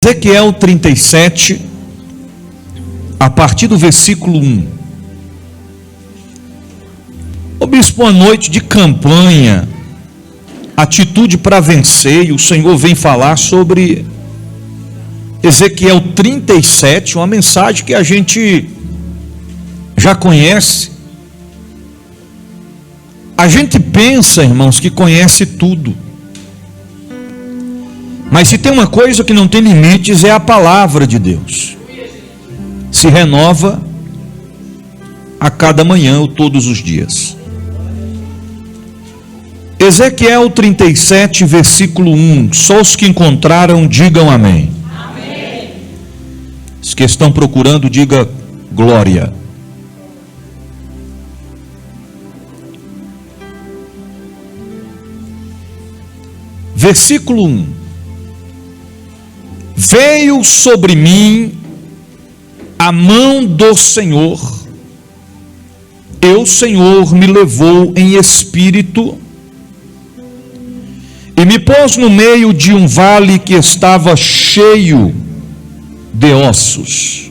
Ezequiel 37, a partir do versículo 1. Ô bispo, uma noite de campanha, atitude para vencer, e o Senhor vem falar sobre Ezequiel 37, uma mensagem que a gente já conhece. A gente pensa, irmãos, que conhece tudo. Mas se tem uma coisa que não tem limites, é a palavra de Deus. Se renova a cada manhã ou todos os dias. Ezequiel 37, versículo 1. Só os que encontraram, digam amém. Amém. Os que estão procurando, diga glória. Versículo 1. Veio sobre mim a mão do Senhor, e o Senhor me levou em espírito, e me pôs no meio de um vale que estava cheio de ossos,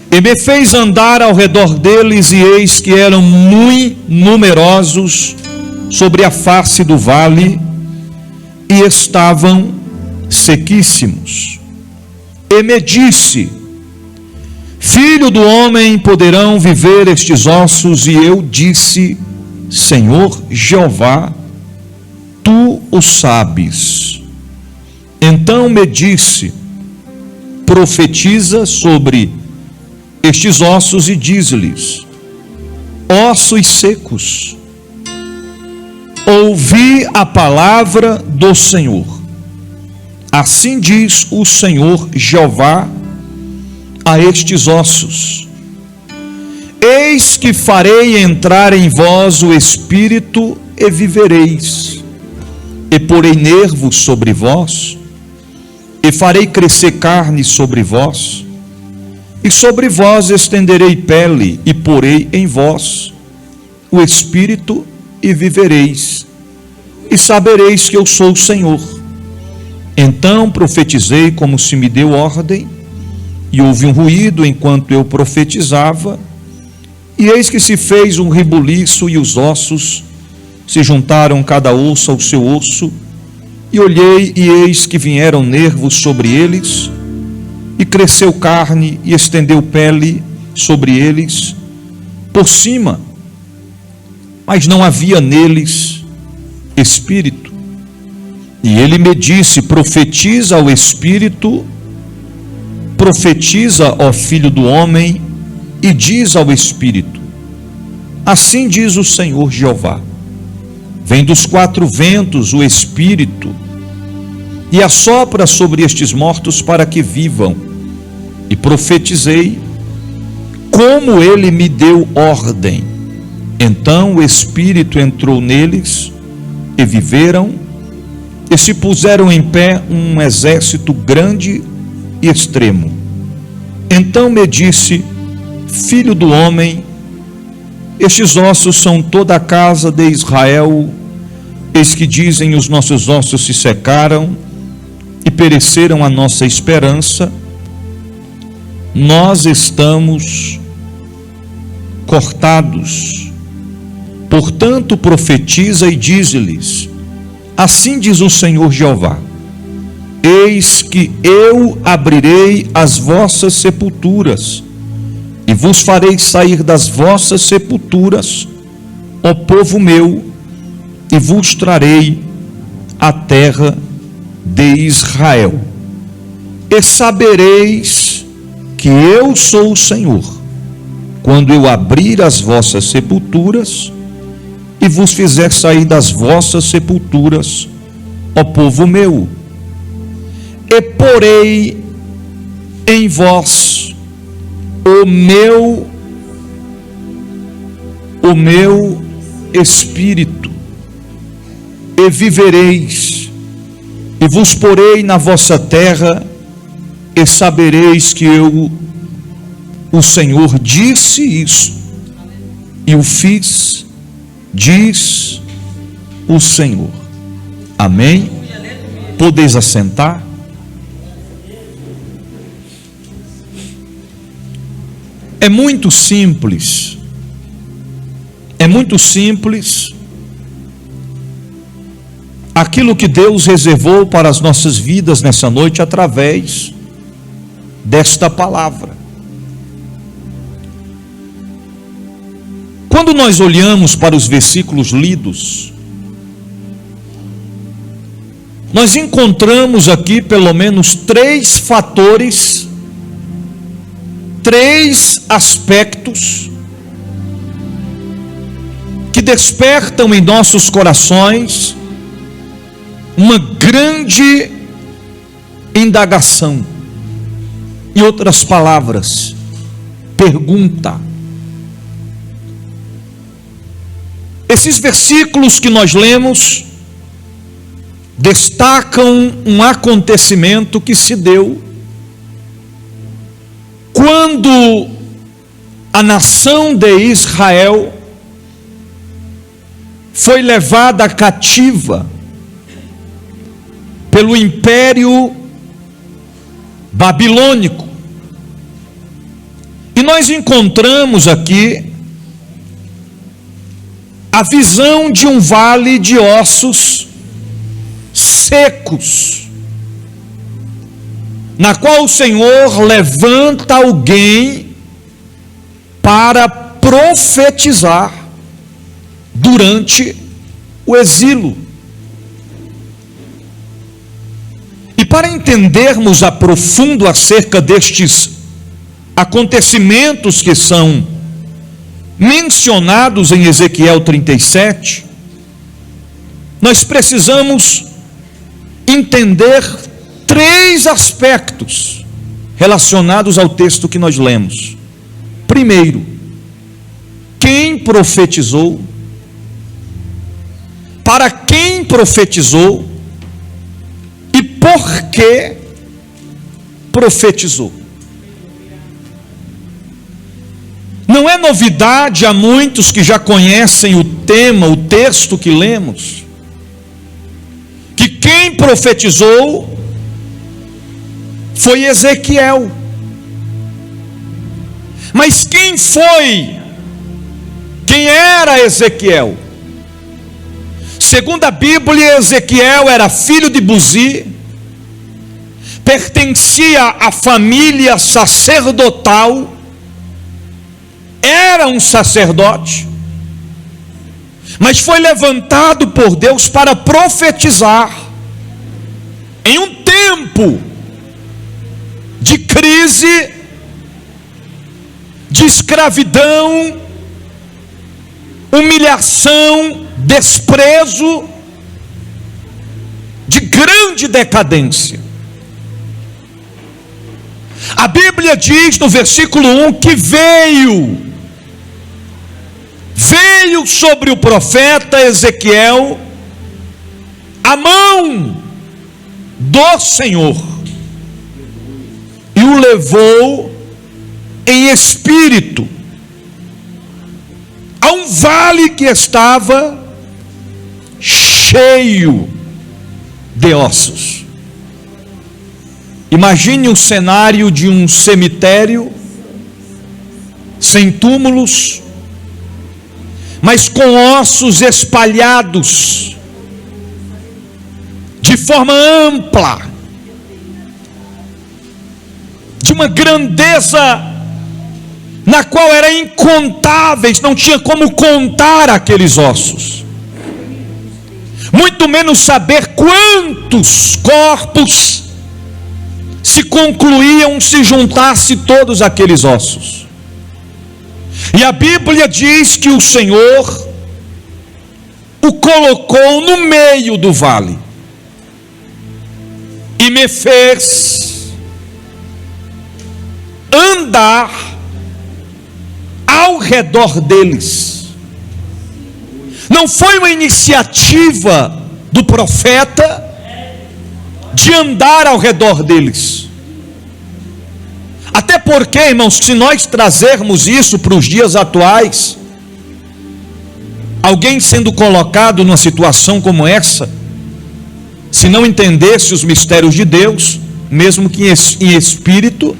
e me fez andar ao redor deles, e eis que eram muito numerosos sobre a face do vale, e estavam sequíssimos. E me disse: Filho do homem, poderão viver estes ossos? E eu disse: Senhor Jeová, tu o sabes. Então me disse: profetiza sobre estes ossos e diz-lhes: ossos secos, ouvi a palavra do Senhor. Assim diz o Senhor Jeová a estes ossos: eis que farei entrar em vós o espírito e vivereis, e porei nervos sobre vós, e farei crescer carne sobre vós, e sobre vós estenderei pele, e porei em vós o espírito e vivereis, e sabereis que eu sou o Senhor. Então profetizei como se me deu ordem, e houve um ruído enquanto eu profetizava, e eis que se fez um rebuliço, e os ossos se juntaram cada osso ao seu osso, e olhei, e eis que vieram nervos sobre eles, e cresceu carne, e estendeu pele sobre eles, por cima, mas não havia neles espírito. E ele me disse: profetiza ao espírito, profetiza, ó filho do homem, e diz ao espírito: assim diz o Senhor Jeová, vem dos quatro ventos o espírito, e assopra sobre estes mortos para que vivam. E profetizei como ele me deu ordem. Então o espírito entrou neles, e viveram, e se puseram em pé um exército grande e extremo. Então me disse: filho do homem, estes ossos são toda a casa de Israel. Eis que dizem: os nossos ossos se secaram, e pereceram a nossa esperança. Nós estamos cortados. Portanto profetiza e diz-lhes: assim diz o Senhor Jeová, eis que eu abrirei as vossas sepulturas, e vos farei sair das vossas sepulturas, ó povo meu, e vos trarei a terra de Israel. E sabereis que eu sou o Senhor, quando eu abrir as vossas sepulturas, e vos fizer sair das vossas sepulturas, ó povo meu, e porei em vós o meu espírito, e vivereis, e vos porei na vossa terra, e sabereis que eu, o Senhor, disse isso, e o fiz, diz o Senhor. Amém? Podeis assentar. É muito simples. É muito simples aquilo que Deus reservou para as nossas vidas nessa noite através desta palavra. Quando nós olhamos para os versículos lidos, nós encontramos aqui pelo menos 3 fatores, 3 aspectos que despertam em nossos corações uma grande indagação. Em outras palavras, pergunta. Esses versículos que nós lemos destacam um acontecimento que se deu quando a nação de Israel foi levada cativa pelo império babilônico. E nós encontramos aqui a visão de um vale de ossos secos, na qual o Senhor levanta alguém para profetizar durante o exílio. E para entendermos a profundo acerca destes acontecimentos que são mencionados em Ezequiel 37, nós precisamos entender 3 aspectos relacionados ao texto que nós lemos. Primeiro, quem profetizou, para quem profetizou e por que profetizou. Não é novidade a muitos que já conhecem o tema, o texto que lemos, que quem profetizou foi Ezequiel. Mas quem foi? Quem era Ezequiel? Segundo a Bíblia, Ezequiel era filho de Buzi, pertencia à família sacerdotal, era um sacerdote, mas foi levantado por Deus para profetizar em um tempo de crise, de escravidão, humilhação, desprezo, de grande decadência. A Bíblia diz no versículo 1 que veio sobre o profeta Ezequiel a mão do Senhor e o levou em espírito a um vale que estava cheio de ossos. Imagine o cenário de um cemitério sem túmulos, mas com ossos espalhados de forma ampla, de uma grandeza na qual era incontáveis, não tinha como contar aqueles ossos, muito menos saber quantos corpos se concluíam se juntasse todos aqueles ossos. E a Bíblia diz que o Senhor o colocou no meio do vale e me fez andar ao redor deles. Não foi uma iniciativa do profeta de andar ao redor deles. Até porque, irmãos, se nós trazermos isso para os dias atuais, alguém sendo colocado numa situação como essa, se não entendesse os mistérios de Deus, mesmo que em espírito,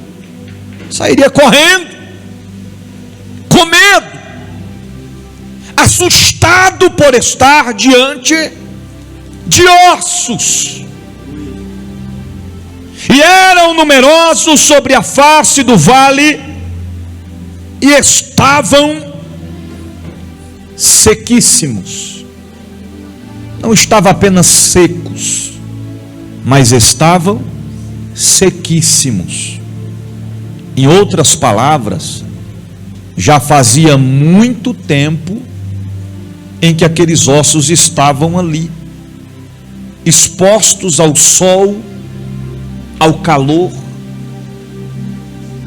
sairia correndo. assustado por estar diante de ossos. E eram numerosos sobre a face do vale, e estavam sequíssimos. Não estavam apenas secos, mas estavam sequíssimos. Em outras palavras, já fazia muito tempo em que aqueles ossos estavam ali, expostos ao sol, ao calor,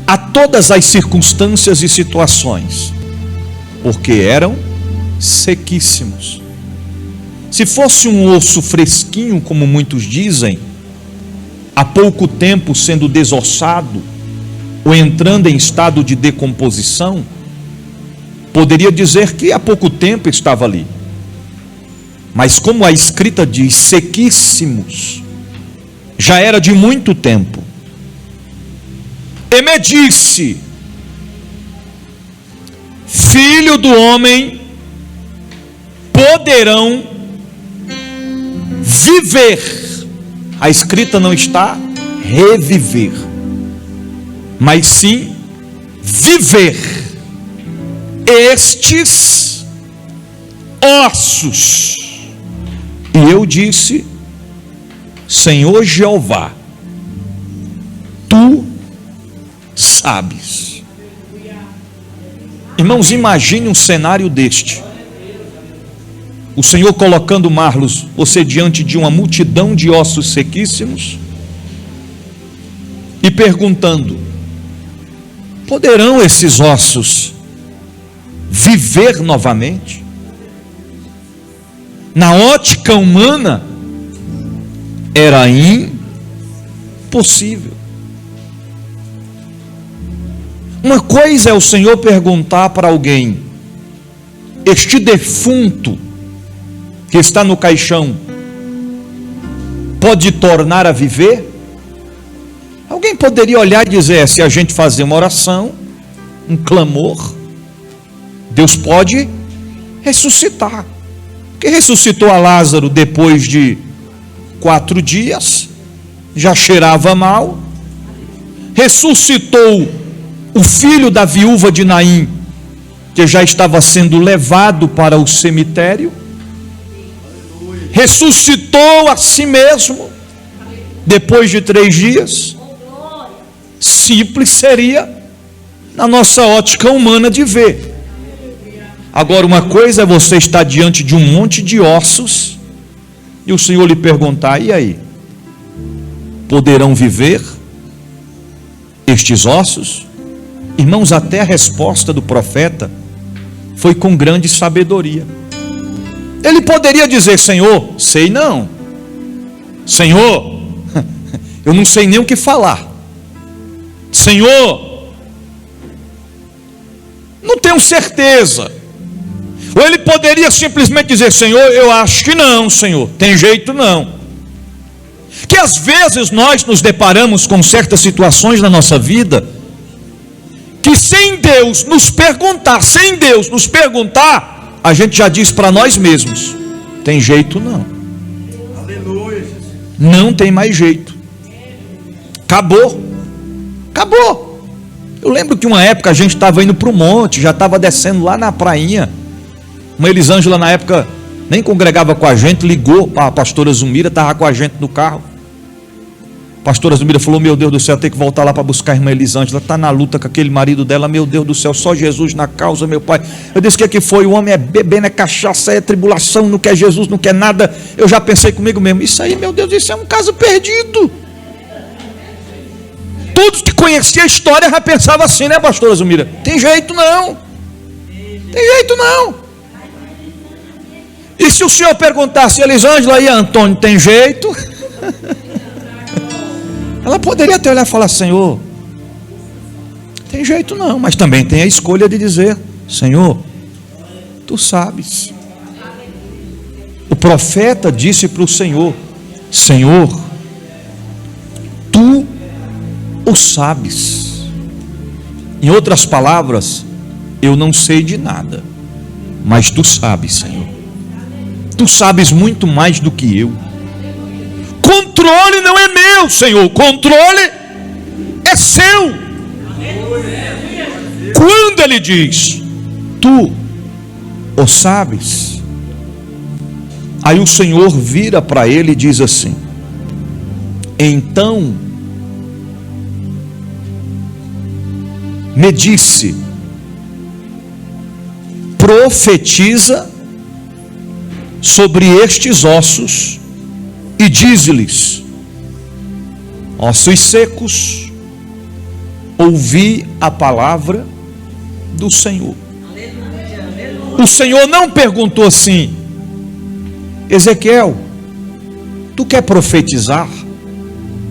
a todas as circunstâncias e situações, porque eram sequíssimos. Se fosse um osso fresquinho, como muitos dizem, há pouco tempo sendo desossado, ou entrando em estado de decomposição, poderia dizer que há pouco tempo estava ali. Mas como a escrita diz, sequíssimos, já era de muito tempo. E me disse: filho do homem, poderão viver. A escrita não está reviver, mas sim viver estes ossos. E eu disse: Senhor Jeová, tu sabes. Irmãos, imagine um cenário deste: o Senhor colocando, Marlos, você diante de uma multidão de ossos sequíssimos e perguntando: poderão esses ossos viver novamente? Na ótica humana, era impossível. Uma coisa é o Senhor perguntar para alguém: este defunto que está no caixão pode tornar a viver? Alguém poderia olhar e dizer: se a gente fazer uma oração, um clamor, Deus pode ressuscitar. Porque ressuscitou a Lázaro depois de 4 dias, já cheirava mal. Ressuscitou o filho da viúva de Naim, que já estava sendo levado para o cemitério. Ressuscitou a si mesmo depois de 3 dias. Simples seria na nossa ótica humana de ver. Agora, uma coisa é você estar diante de um monte de ossos e o Senhor lhe perguntar: e aí? Poderão viver estes ossos? Irmãos, até a resposta do profeta foi com grande sabedoria. Ele poderia dizer: Senhor, sei não. Senhor, eu não sei nem o que falar. Senhor, não tenho certeza. Ou ele poderia simplesmente dizer: Senhor, eu acho que não, Senhor, tem jeito não. Que às vezes nós nos deparamos com certas situações na nossa vida, que sem Deus nos perguntar, a gente já diz para nós mesmos: tem jeito não. Aleluia. Não tem mais jeito. Acabou. Eu lembro que uma época a gente estava indo para o monte, já estava descendo lá na prainha. Uma Elisângela na época nem congregava com a gente, ligou para a pastora Zumira, estava com a gente no carro. A pastora Zumira falou: meu Deus do céu, tem que voltar lá para buscar a irmã Elisângela, está na luta com aquele marido dela, meu Deus do céu, só Jesus na causa, meu pai. Eu disse: que foi? O homem é bebendo, é cachaça, é tribulação, não quer Jesus, não quer nada. Eu já pensei comigo mesmo: isso aí, meu Deus, isso é um caso perdido. Todos que conheciam a história já pensavam assim, né, pastora Zumira? Tem jeito não. E se o senhor perguntasse: Elisângela e Antônio, tem jeito? Ela poderia até olhar e falar: Senhor, tem jeito não, mas também tem a escolha de dizer: Senhor, tu sabes. O profeta disse para o Senhor: Senhor, tu o sabes. Em outras palavras, eu não sei de nada. Mas tu sabes, Senhor. Tu sabes muito mais do que eu. Controle não é meu, Senhor. Controle é seu. Quando ele diz, tu o sabes, aí o Senhor vira para ele e diz assim: então me disse, profetiza sobre estes ossos e diz-lhes: ossos secos, ouvi a palavra do Senhor. O Senhor não perguntou assim: Ezequiel, tu quer profetizar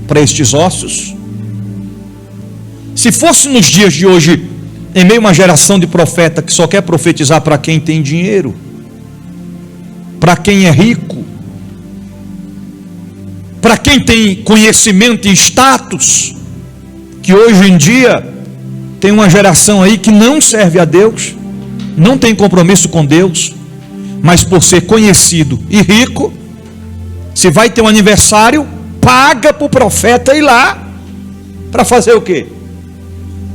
para estes ossos? Se fosse nos dias de hoje, em meio a uma geração de profeta que só quer profetizar para quem tem dinheiro, para quem é rico, para quem tem conhecimento e status, que hoje em dia tem uma geração aí que não serve a Deus, não tem compromisso com Deus, mas por ser conhecido e rico, se vai ter um aniversário, paga para o profeta ir lá, para fazer o quê?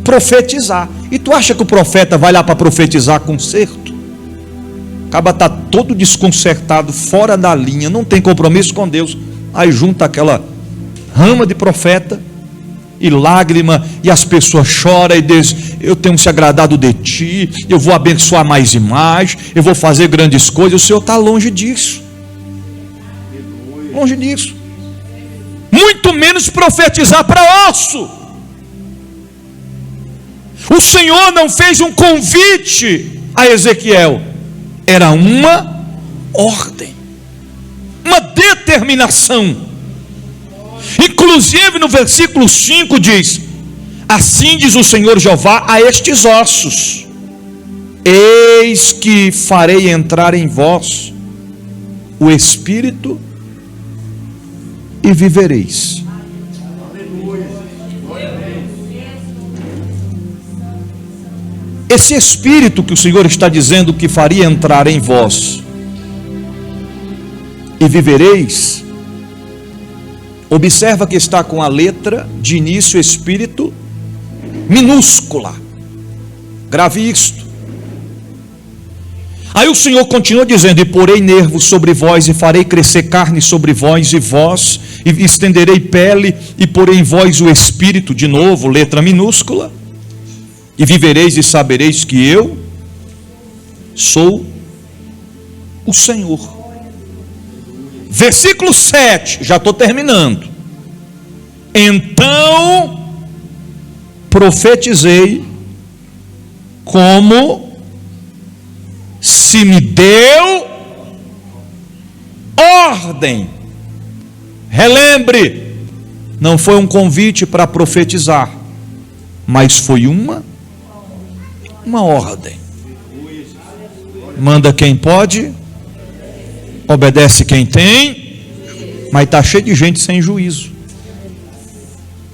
Profetizar. E tu acha que o profeta vai lá para profetizar conserto? Acaba tá todo desconcertado, fora da linha, não tem compromisso com Deus, aí junta aquela rama de profeta e lágrima, e as pessoas choram e dizem: eu tenho se agradado de ti, eu vou abençoar mais e mais, eu vou fazer grandes coisas. O Senhor está longe disso, longe disso, muito menos profetizar para osso. O Senhor não fez um convite a Ezequiel, era uma ordem, uma determinação. Inclusive no versículo 5 diz: assim diz o Senhor Jeová a estes ossos: eis que farei entrar em vós o Espírito e vivereis. Esse Espírito que o Senhor está dizendo que faria entrar em vós e vivereis, observa que está com a letra de início Espírito minúscula. Grave isto. Aí o Senhor continua dizendo: e porei nervos sobre vós, e farei crescer carne sobre vós, e vós, e estenderei pele, e porei em vós o Espírito, de novo, letra minúscula, e vivereis e sabereis que eu sou o Senhor. Versículo 7, já estou terminando. Então profetizei como se me deu ordem. Relembre, não foi um convite para profetizar, mas foi uma ordem. Manda quem pode, obedece quem tem, mas está cheio de gente sem juízo,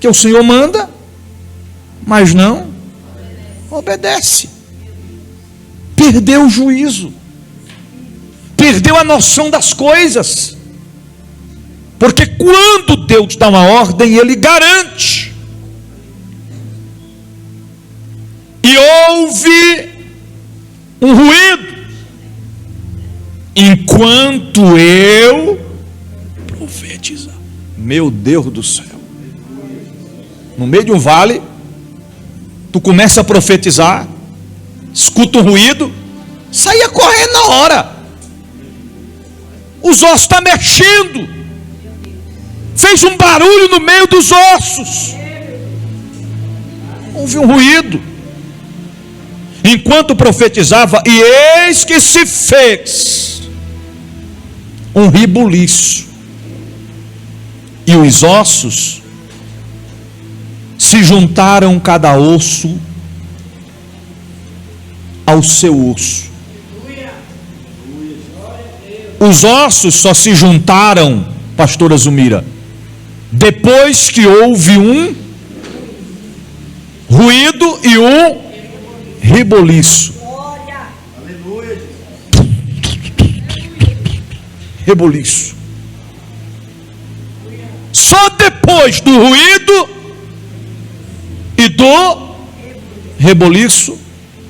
que o Senhor manda, mas não obedece. Perdeu o juízo, perdeu a noção das coisas, porque quando Deus dá uma ordem, Ele garante. E houve um ruído enquanto eu profetizava. Meu Deus do céu, no meio de um vale, tu começa a profetizar, escuta um ruído, saia correndo na hora. Os ossos estão mexendo, fez um barulho no meio dos ossos, houve um ruído enquanto profetizava, e eis que se fez um rebuliço, e os ossos se juntaram cada osso ao seu osso. Os ossos só se juntaram, pastora Zumira, depois que houve um ruído e um reboliço. reboliço. Só depois do ruído e do reboliço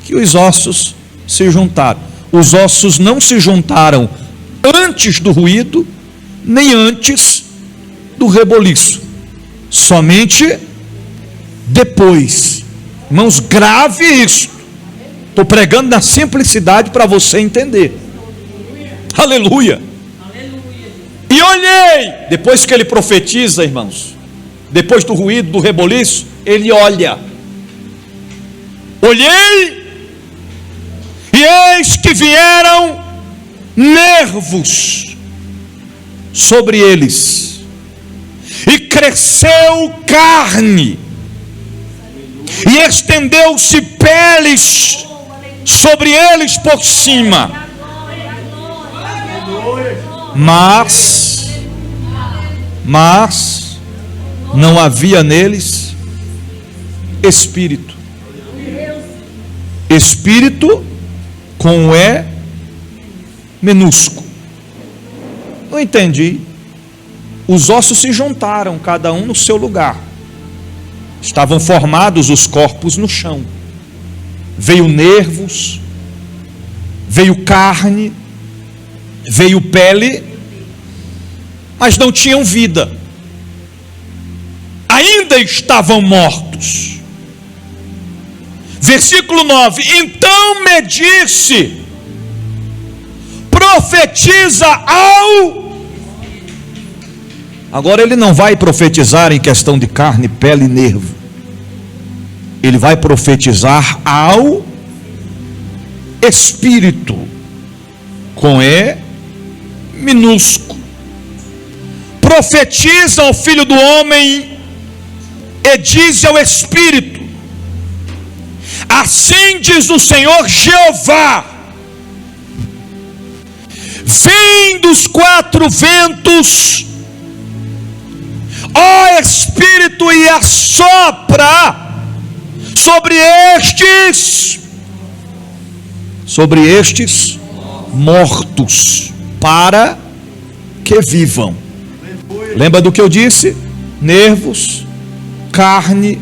que os ossos se juntaram. Os ossos não se juntaram antes do ruído, nem antes do reboliço, somente depois. Irmãos, grave isso. Estou pregando na simplicidade para você entender. Aleluia. E olhei, depois que ele profetiza, irmãos, depois do ruído, do reboliço, ele olha. Olhei, e eis que vieram nervos sobre eles, e cresceu carne, e estendeu-se peles sobre eles por cima, mas não havia neles espírito. Espírito com E minúsculo. Não entendi. Os ossos se juntaram, cada um no seu lugar. Estavam formados os corpos no chão. Veio nervos, veio carne, veio pele, mas não tinham vida. Ainda estavam mortos. Versículo 9: então me disse, profetiza ao... Agora ele não vai profetizar em questão de carne, pele e nervo. Ele vai profetizar ao Espírito, com E minúsculo. Profetiza ao Filho do Homem e diz ao Espírito: assim diz o Senhor Jeová, vem dos quatro ventos, ó Espírito, e assopra sobre estes mortos, para que vivam. Lembra do que eu disse? Nervos, carne,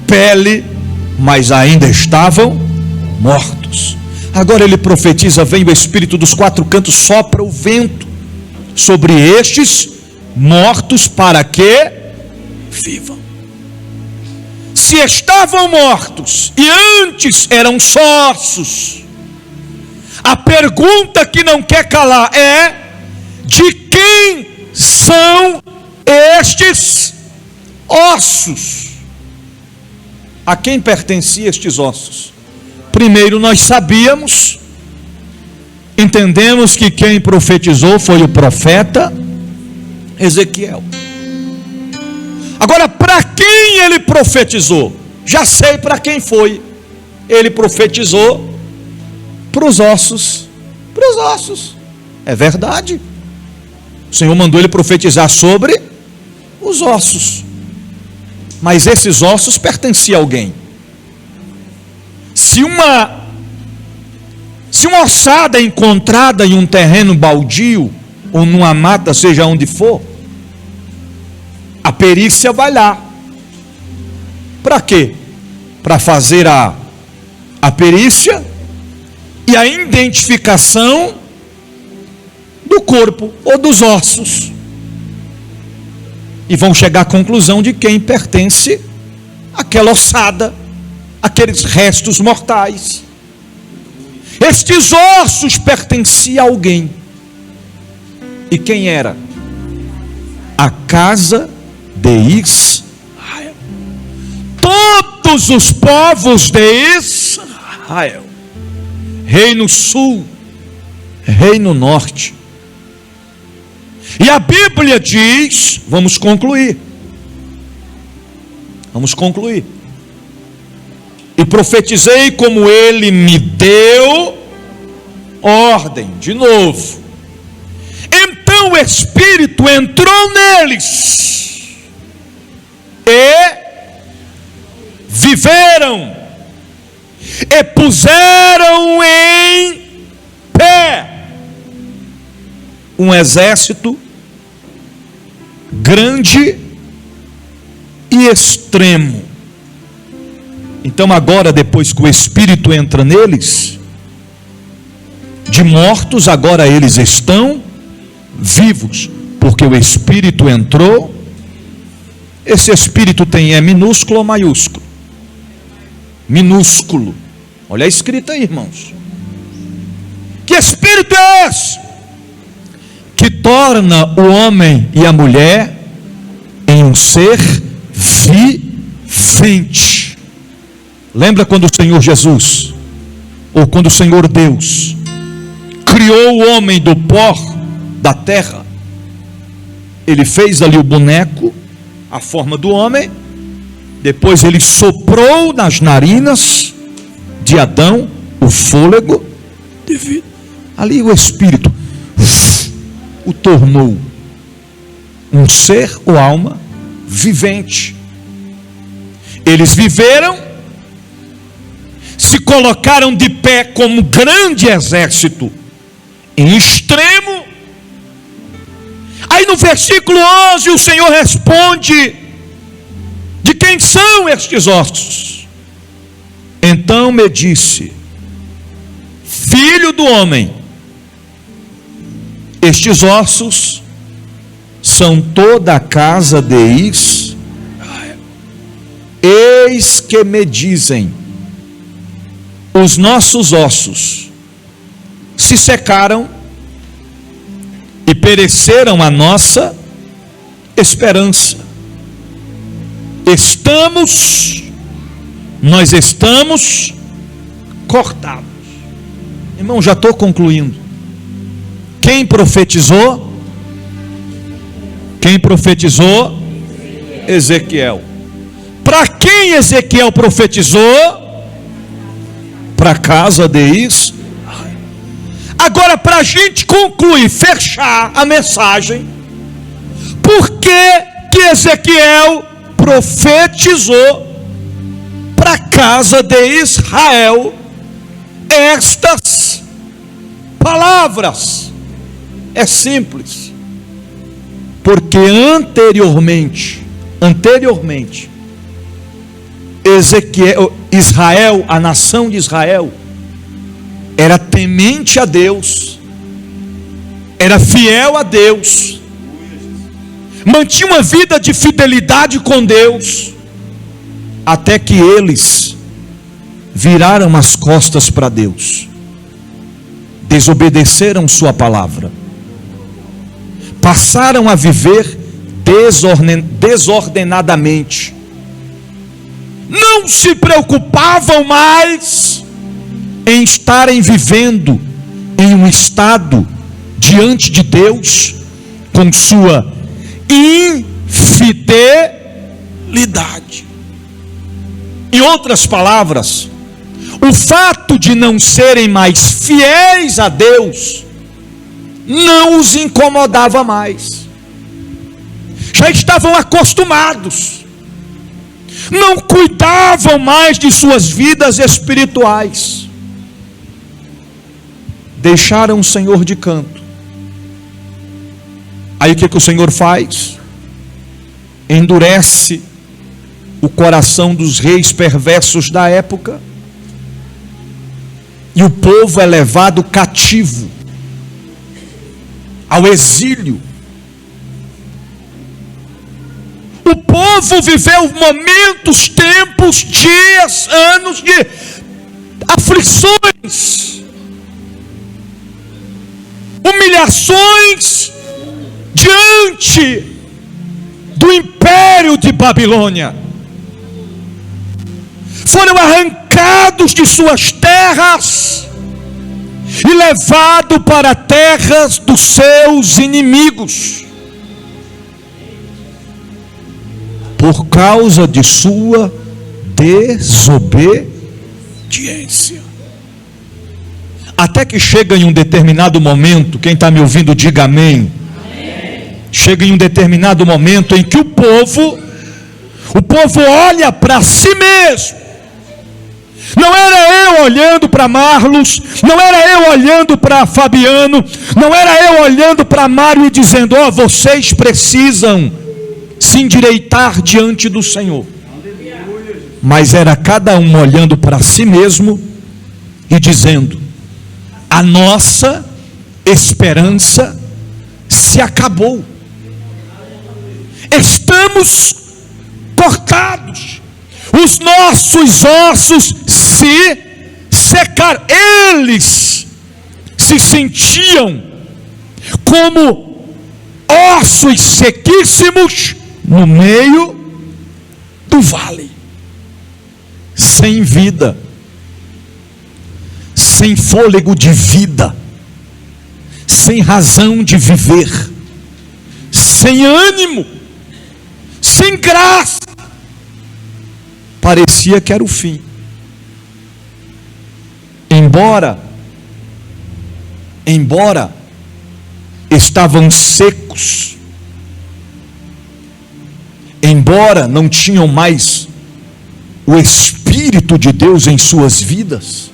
pele, mas ainda estavam mortos. Agora ele profetiza: vem o Espírito dos quatro cantos, sopra o vento sobre estes mortos, para que vivam. Se estavam mortos e antes eram só ossos, a pergunta que não quer calar é: de quem são estes ossos? A quem pertenciam estes ossos? Primeiro, nós sabíamos, entendemos que quem profetizou foi o profeta Ezequiel. Agora, para quem ele profetizou? Já sei para quem foi. Ele profetizou para os ossos. Para os ossos. É verdade. O Senhor mandou ele profetizar sobre os ossos. Mas esses ossos pertenciam a alguém. Se uma ossada é encontrada em um terreno baldio, ou numa mata, seja onde for, a perícia vai lá. Para quê? Para fazer a perícia e a identificação do corpo ou dos ossos. E vão chegar à conclusão de quem pertence àquela ossada, aqueles restos mortais. Estes ossos pertenciam a alguém. E quem era? A casa de Israel. Todos os povos de Israel. Reino Sul, Reino Norte. E a Bíblia diz, vamos concluir. E profetizei como ele me deu ordem. De novo. Então o Espírito entrou neles e viveram e puseram em pé. um exército grande e extremo. Então agora, depois que o Espírito entra neles, de mortos agora eles estão vivos, porque o Espírito entrou. Esse Espírito tem minúsculo ou maiúsculo? Minúsculo. Olha a escrita aí, irmãos. Que Espírito é esse? Que torna o homem e a mulher em um ser vivente. Lembra quando o Senhor Jesus, ou quando o Senhor Deus, criou o homem do pó da terra? Ele fez ali o boneco, a forma do homem, depois ele soprou nas narinas de Adão o fôlego de vida. Ali o Espírito o tornou um ser ou alma vivente. Eles viveram, se colocaram de pé como grande exército em extremo. Aí no versículo 11 o Senhor responde: de quem são estes ossos? Então me disse: filho do homem, estes ossos são toda a casa de Israel. Eis que me dizem: os nossos ossos se secaram e pereceram a nossa esperança. Nós estamos cortados. Irmão, já estou concluindo. Quem profetizou? Quem profetizou? Ezequiel. Para quem Ezequiel profetizou? Para a casa de Israel. Agora, para a gente concluir, fechar a mensagem, por que Ezequiel profetizou para a casa de Israel estas palavras? É simples, porque anteriormente, Israel, a nação de Israel, era temente a Deus, era fiel a Deus, mantinha uma vida de fidelidade com Deus, até que eles viraram as costas para Deus, desobedeceram sua palavra, passaram a viver desordenadamente, não se preocupavam mais em estarem vivendo em um estado diante de Deus com sua infidelidade. Em outras palavras, o fato de não serem mais fiéis a Deus não os incomodava mais. Já estavam acostumados, não cuidavam mais de suas vidas espirituais, deixaram o Senhor de canto. Aí o que o Senhor faz? Endurece o coração dos reis perversos da época, e o povo é levado cativo ao exílio. O povo viveu momentos, tempos, dias, anos de aflições, humilhações diante do império de Babilônia. Foram arrancados de suas terras e levados para terras dos seus inimigos, por causa de sua desobediência. Até que chega em um determinado momento, quem está me ouvindo diga amém. Chega em um determinado momento em que o povo olha para si mesmo, Não era eu olhando para Marlos, não era eu olhando para Fabiano, não era eu olhando para Mário e dizendo: ó, vocês precisam se endireitar diante do Senhor. Mas era cada um olhando para si mesmo e dizendo: a nossa esperança se acabou, estamos cortados, os nossos ossos se secaram. Eles se sentiam como ossos sequíssimos no meio do vale, sem vida, sem fôlego de vida, sem razão de viver, sem ânimo, sem graça. Parecia que era o fim. Embora estavam secos, embora não tinham mais o Espírito de Deus em suas vidas,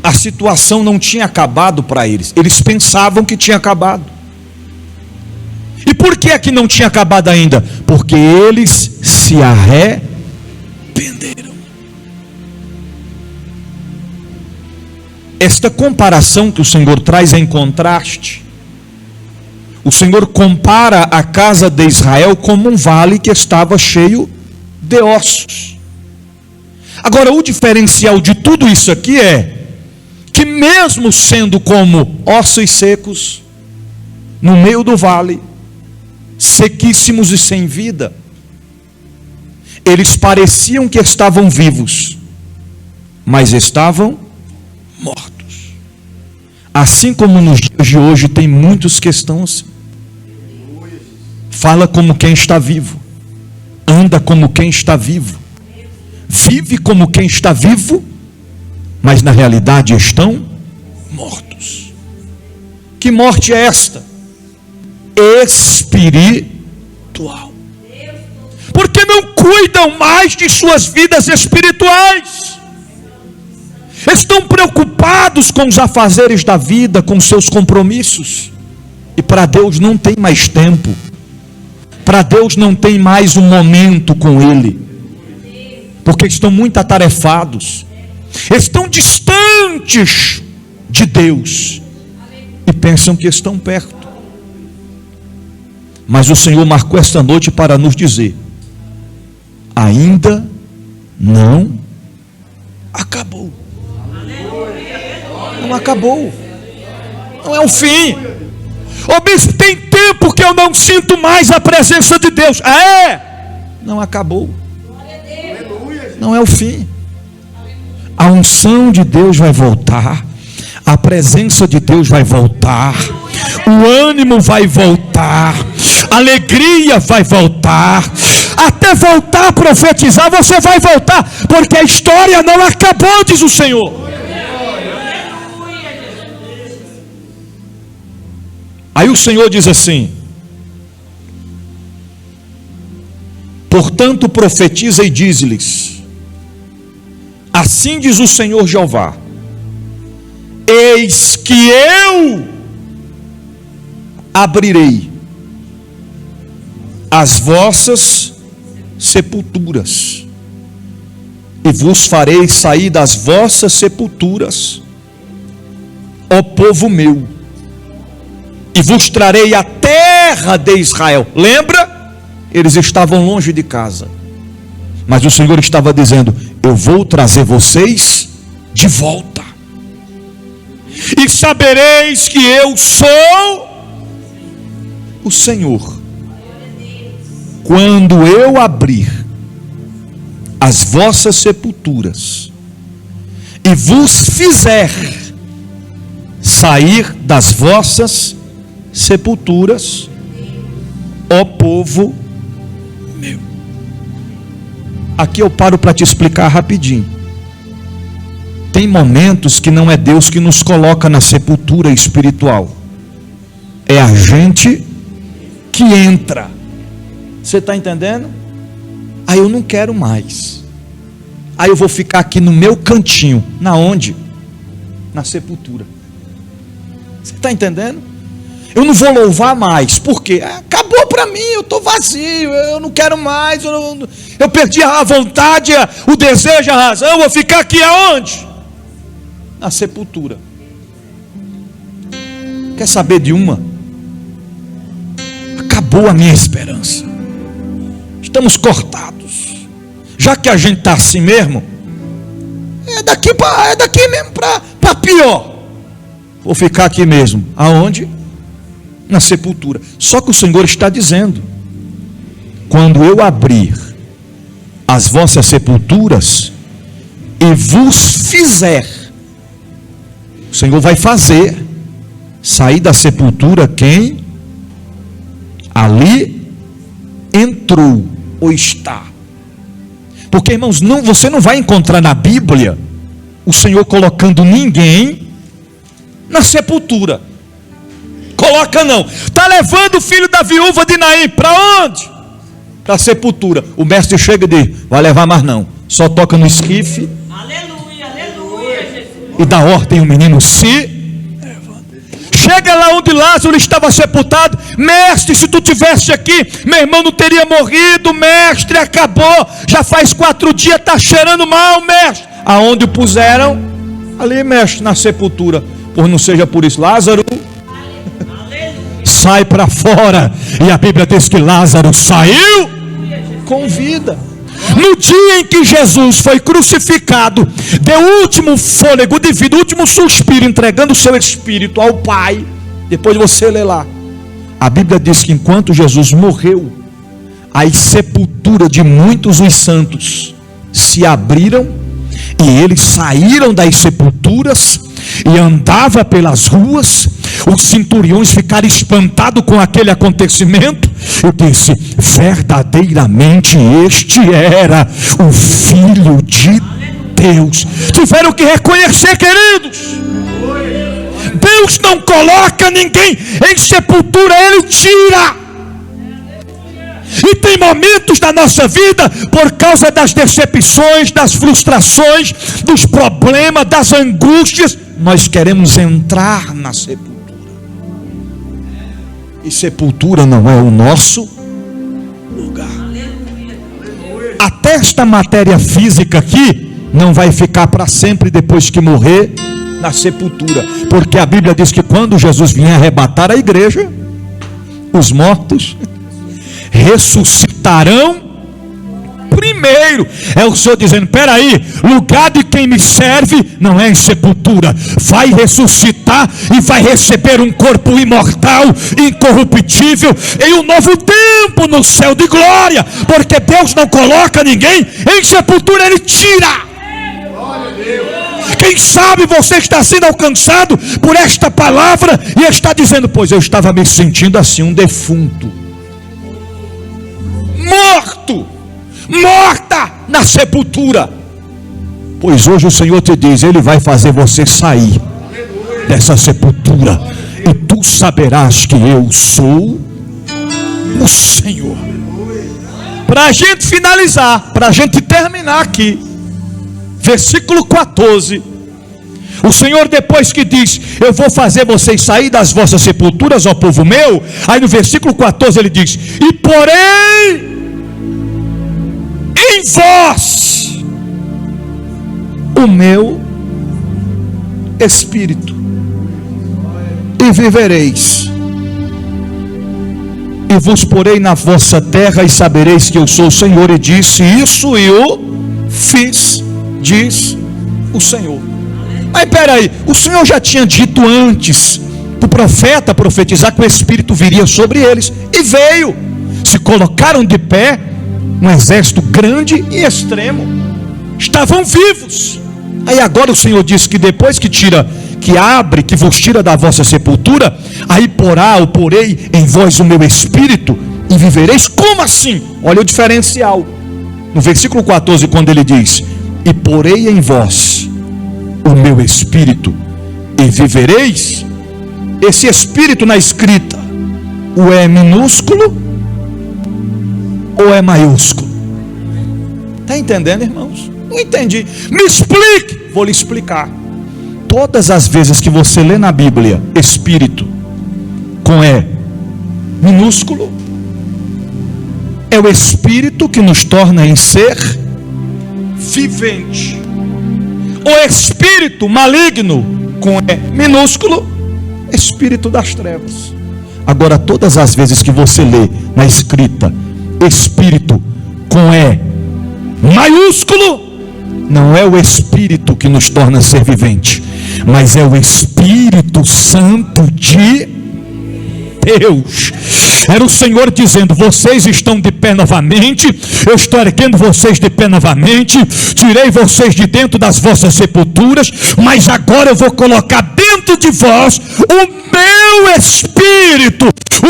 a situação não tinha acabado para eles. Eles pensavam que tinha acabado. E por que é que não tinha acabado ainda? Porque eles se arrependeram. Esta comparação que o Senhor traz é em contraste. O Senhor compara a casa de Israel como um vale que estava cheio de ossos. Agora, o diferencial de tudo isso aqui é que, mesmo sendo como ossos secos, no meio do vale, sequíssimos e sem vida, eles pareciam que estavam vivos, mas estavam mortos. Assim como nos dias de hoje tem muitos que estão assim. Fala como quem está vivo, anda como quem está vivo, vive como quem está vivo, mas na realidade estão mortos. Que morte é esta? Espiritual. Porque não cuidam mais de suas vidas espirituais. Estão preocupados com os afazeres da vida, com seus compromissos. E para Deus não tem mais tempo. Para Deus não tem mais um momento com Ele. Porque estão muito atarefados. Estão distantes de Deus. E pensam que estão perto. Mas o Senhor marcou esta noite para nos dizer: ainda não acabou. Não acabou. Não é o fim. Ô bispo, tem tempo que eu não sinto mais a presença de Deus. Não acabou. Não é o fim. A unção de Deus vai voltar. A presença de Deus vai voltar. O ânimo vai voltar. A alegria vai voltar. Até voltar a profetizar, você vai voltar. Porque a história não acabou, diz o Senhor. Aí o Senhor diz assim: portanto profetiza e diz-lhes: assim diz o Senhor Jeová, eis que eu abrirei as vossas sepulturas, e vos farei sair das vossas sepulturas, ó povo meu, e vos trarei a terra de Israel. Lembra? Eles estavam longe de casa, mas o Senhor estava dizendo: eu vou trazer vocês de volta, e sabereis que eu sou o Senhor, quando eu abrir as vossas sepulturas e vos fizer sair das vossas sepulturas, ó povo meu. Aqui eu paro para te explicar rapidinho. Tem momentos que não é Deus que nos coloca na sepultura espiritual, é a gente que entra. Você está entendendo? Eu não quero mais. Aí eu vou ficar aqui no meu cantinho. Na onde? Na sepultura. Você está entendendo? Eu não vou louvar mais. Por quê? Acabou para mim, eu estou vazio, eu não quero mais, eu perdi a vontade, o desejo, a razão. Eu vou ficar aqui aonde? Na sepultura. Quer saber de uma? Acabou a minha esperança. Estamos cortados. Já que a gente está assim mesmo, é daqui mesmo para pior. Vou ficar aqui mesmo. Aonde? Na sepultura. Só que o Senhor está dizendo: quando eu abrir as vossas sepulturas e vos fizer, o Senhor vai fazer sair da sepultura quem ali entrou ou está. Porque, irmãos, você não vai encontrar na Bíblia o Senhor colocando ninguém na sepultura. Coloca não. Está levando o filho da viúva de Naim para onde? Para a sepultura. O mestre chega e diz: vai levar mais não. Só toca no esquife. Aleluia, aleluia, Jesus. E dá ordem o menino se chega lá onde Lázaro estava sepultado. Mestre, se tu tivesse aqui, meu irmão não teria morrido. Mestre, acabou. Já faz 4 dias, está cheirando mal, mestre. Aonde o puseram? Ali, mestre, na sepultura. Por não seja por isso, Lázaro, sai para fora. E a Bíblia diz que Lázaro saiu com vida. No dia em que Jesus foi crucificado, deu o último fôlego de vida, o último suspiro, entregando o seu espírito ao Pai. Depois você lê lá, a Bíblia diz que enquanto Jesus morreu, as sepulturas de muitos dos santos se abriram, e eles saíram das sepulturas e andava pelas ruas. Os centuriões ficaram espantados com aquele acontecimento e disse: verdadeiramente este era o Filho de Deus. Tiveram que reconhecer, queridos. Deus não coloca ninguém em sepultura, Ele tira. E tem momentos da nossa vida, por causa das decepções, das frustrações, dos problemas, das angústias, nós queremos entrar na sepultura. E sepultura não é o nosso lugar. Até esta matéria física aqui não vai ficar para sempre depois que morrer na sepultura. Porque a Bíblia diz que quando Jesus vier arrebatar a igreja, os mortos ressuscitarão primeiro. É o Senhor dizendo: peraí, lugar de quem me serve não é em sepultura. Vai ressuscitar e vai receber um corpo imortal, incorruptível, em um novo tempo no céu de glória. Porque Deus não coloca ninguém em sepultura, Ele tira. Quem sabe você está sendo alcançado por esta palavra e está dizendo: pois eu estava me sentindo assim, um defunto, morto, morta na sepultura. Pois hoje o Senhor te diz: Ele vai fazer você sair dessa sepultura, e tu saberás que eu sou o Senhor. Para a gente finalizar, para a gente terminar aqui, versículo 14. O Senhor, depois que diz: eu vou fazer vocês sair das vossas sepulturas, ó povo meu, aí no versículo 14 ele diz: e porém em vós o meu espírito, e vivereis, e vos porei na vossa terra, e sabereis que eu sou o Senhor. E disse isso e o fiz, diz o Senhor. Mas peraí, o Senhor já tinha dito antes o profeta profetizar que o Espírito viria sobre eles, e veio. Se colocaram de pé, um exército grande e extremo, estavam vivos. Aí agora o Senhor diz que depois que abre, que vos tira da vossa sepultura, aí porei em vós o meu espírito, e vivereis. Como assim? Olha o diferencial no versículo 14, quando ele diz: e porei em vós o meu espírito, e vivereis. Esse espírito na escrita, ou é minúsculo ou é maiúsculo? Está entendendo, irmãos? Não entendi. Me explique. Vou lhe explicar. Todas as vezes que você lê na Bíblia Espírito com E minúsculo, é o Espírito que nos torna em ser vivente. O espírito maligno com E minúsculo, espírito das trevas. Agora, todas as vezes que você lê na escrita Espírito com E maiúsculo, não é o Espírito que nos torna ser vivente, mas é o Espírito Santo de Deus. Era o Senhor dizendo: vocês estão de pé novamente, eu estou erguendo vocês de pé novamente, tirei vocês de dentro das vossas sepulturas, mas agora eu vou colocar dentro de vós o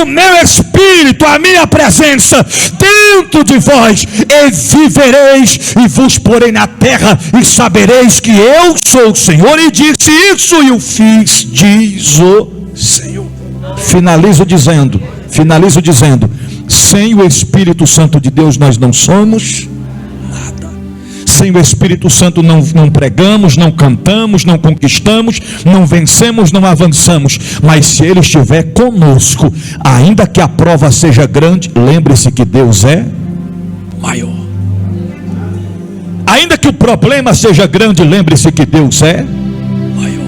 meu Espírito, a minha presença dentro de vós, e vivereis, e vos porei na terra, e sabereis que eu sou o Senhor, e disse isso e o fiz, diz o Senhor. Finalizo dizendo, sem o Espírito Santo de Deus nós não somos nada. Sem o Espírito Santo não pregamos, não cantamos, não conquistamos, não vencemos, não avançamos. Mas se Ele estiver conosco, ainda que a prova seja grande, lembre-se que Deus é maior. Ainda que o problema seja grande, lembre-se que Deus é maior.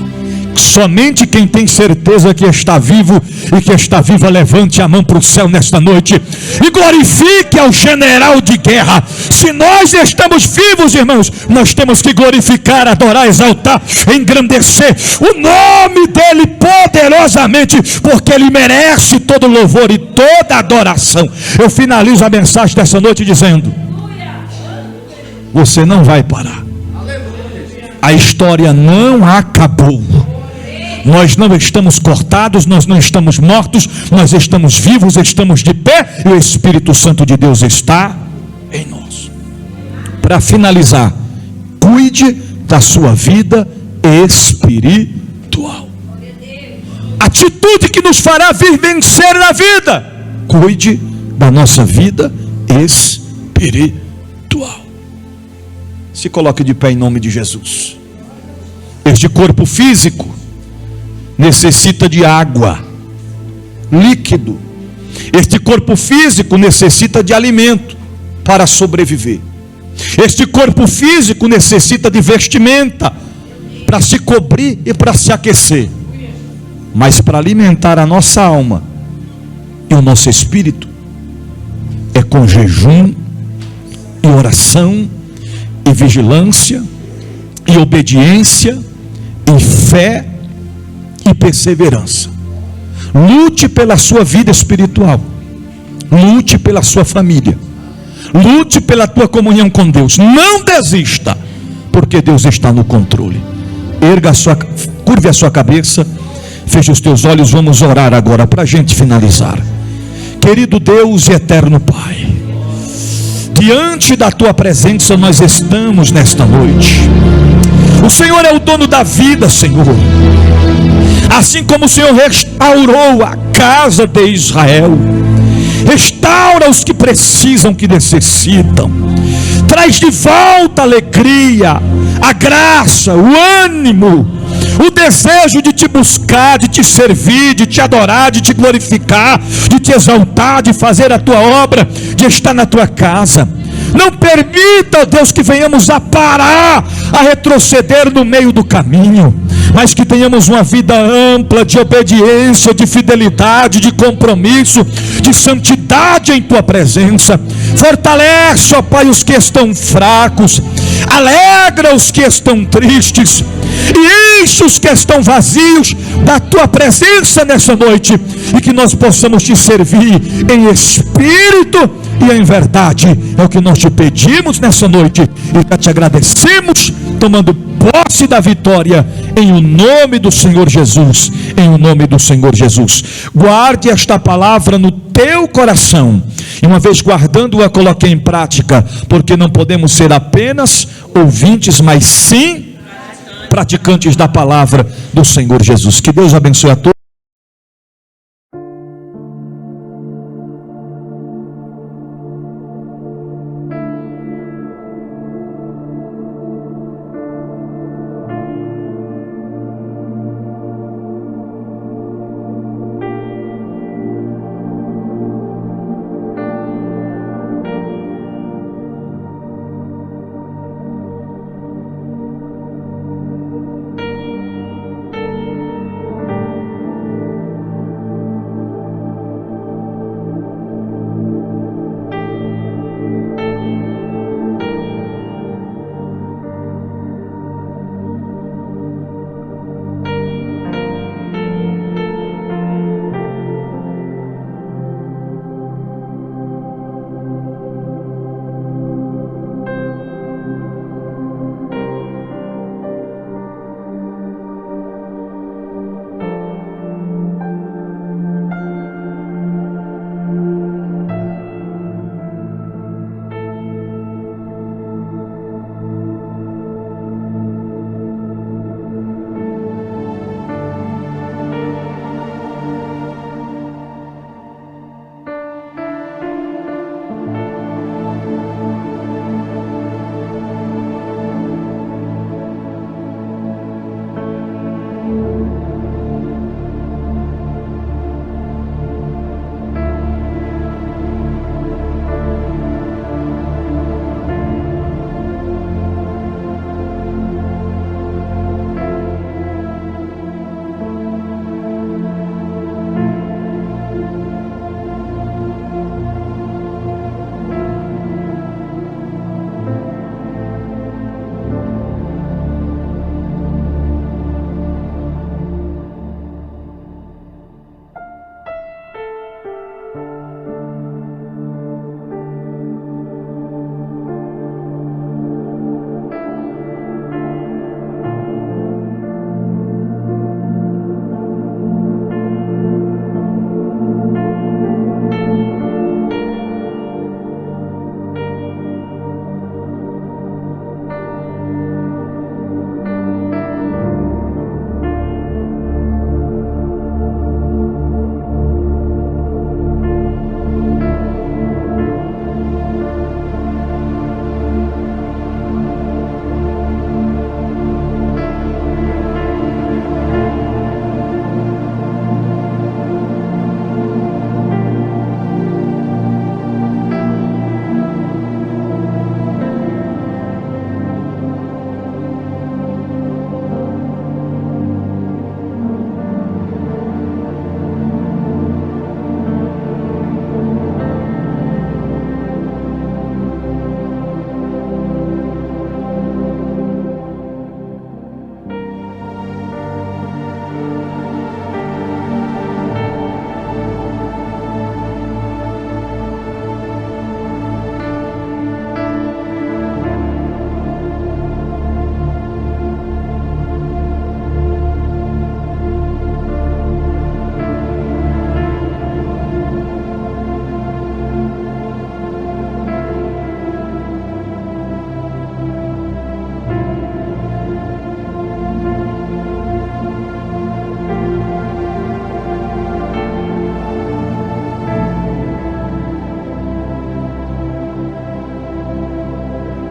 Somente quem tem certeza que está vivo e que está viva, levante a mão para o céu nesta noite e glorifique ao general de guerra. Se nós estamos vivos, irmãos, nós temos que glorificar, adorar, exaltar, engrandecer o nome dele poderosamente, porque ele merece todo louvor e toda adoração. Eu finalizo a mensagem dessa noite dizendo: você não vai parar. A história não acabou. Nós não estamos cortados, nós não estamos mortos, nós estamos vivos, estamos de pé, e o Espírito Santo de Deus está em nós. Para finalizar, cuide da sua vida espiritual. Atitude que nos fará vencer na vida. Cuide da nossa vida espiritual. Se coloque de pé em nome de Jesus. Este corpo físico necessita de água, líquido. Este corpo físico necessita de alimento para sobreviver. Este corpo físico necessita de vestimenta para se cobrir e para se aquecer. Mas para alimentar a nossa alma e o nosso espírito, é com jejum e oração e vigilância e obediência e fé e perseverança. Lute pela sua vida espiritual, lute pela sua família, lute pela tua comunhão com Deus. Não desista, porque Deus está no controle. Curve a sua cabeça, feche os teus olhos. Vamos orar agora para a gente finalizar. Querido Deus e eterno Pai, diante da tua presença nós estamos nesta noite. O Senhor é o dono da vida, Senhor. Assim como o Senhor restaurou a casa de Israel, restaura os que precisam, que necessitam. Traz de volta a alegria, a graça, o ânimo, o desejo de te buscar, de te servir, de te adorar, de te glorificar, de te exaltar, de fazer a tua obra, de estar na tua casa. Não permita, Deus, que venhamos a parar, a retroceder no meio do caminho, mas que tenhamos uma vida ampla de obediência, de fidelidade, de compromisso, de santidade em tua presença. Fortalece, ó Pai, os que estão fracos, alegra os que estão tristes, e enche os que estão vazios da tua presença nessa noite, e que nós possamos te servir em espírito e em verdade. É o que nós te pedimos nessa noite, e já te agradecemos, tomando posse da vitória, em o nome do Senhor Jesus, em o nome do Senhor Jesus. Guarde esta palavra no teu coração, e uma vez guardando-a, coloque em prática, porque não podemos ser apenas ouvintes, mas sim praticantes da palavra do Senhor Jesus. Que Deus abençoe a todos.